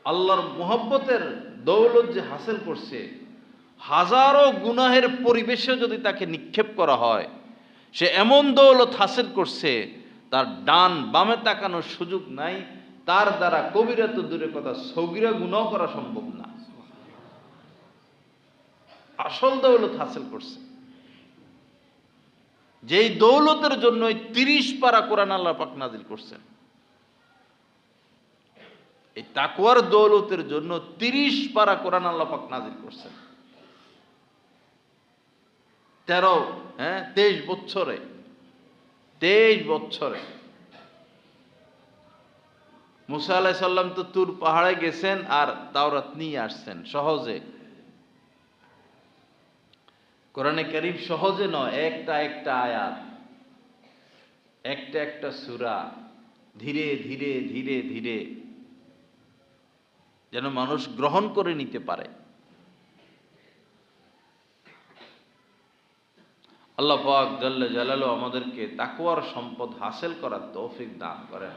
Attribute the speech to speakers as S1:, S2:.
S1: আল্লাহর মুহাব্বতের দৌলত যে হাসিল করছে, হাজারো গুনাহের পরিবেশে যদি তাকে নিক্ষেপ করা হয়, সে এমন দৌলত হাসিল করছে তার ডান বামে তাকানোর সুযোগ নাই। তার দ্বারা কবিরা তো দূরের কথা, সগীরা গুনাহ করা সম্ভব না। আসল দৌলত হাসিল করছে, যেই দৌলতের জন্য 30 পারা কোরআন আল্লাহ পাক নাজিল করছেন। এই তাকওয়ার দৌলতের জন্য 30 পারা কোরআন আল্লাহ পাক নাজিল করছেন। 23 বছরে 23 বছরে মুসা আলাইহিস সালাম তো তুর পাহাড়ে গেছেন আর তাওরাত নিয়ে আসছেন সহজে। কোরআনে কারীম সহজে নয়, একটা একটা আয়াত, একটা একটা সূরা, ধীরে ধীরে ধীরে ধীরে যেন মানুষ গ্রহণ করে নিতে পারে। আল্লাহ পাক জাল্লে জালালু আমাদেরকে তাকওয়ার সম্পদ হাসিল করার তৌফিক দান করেন।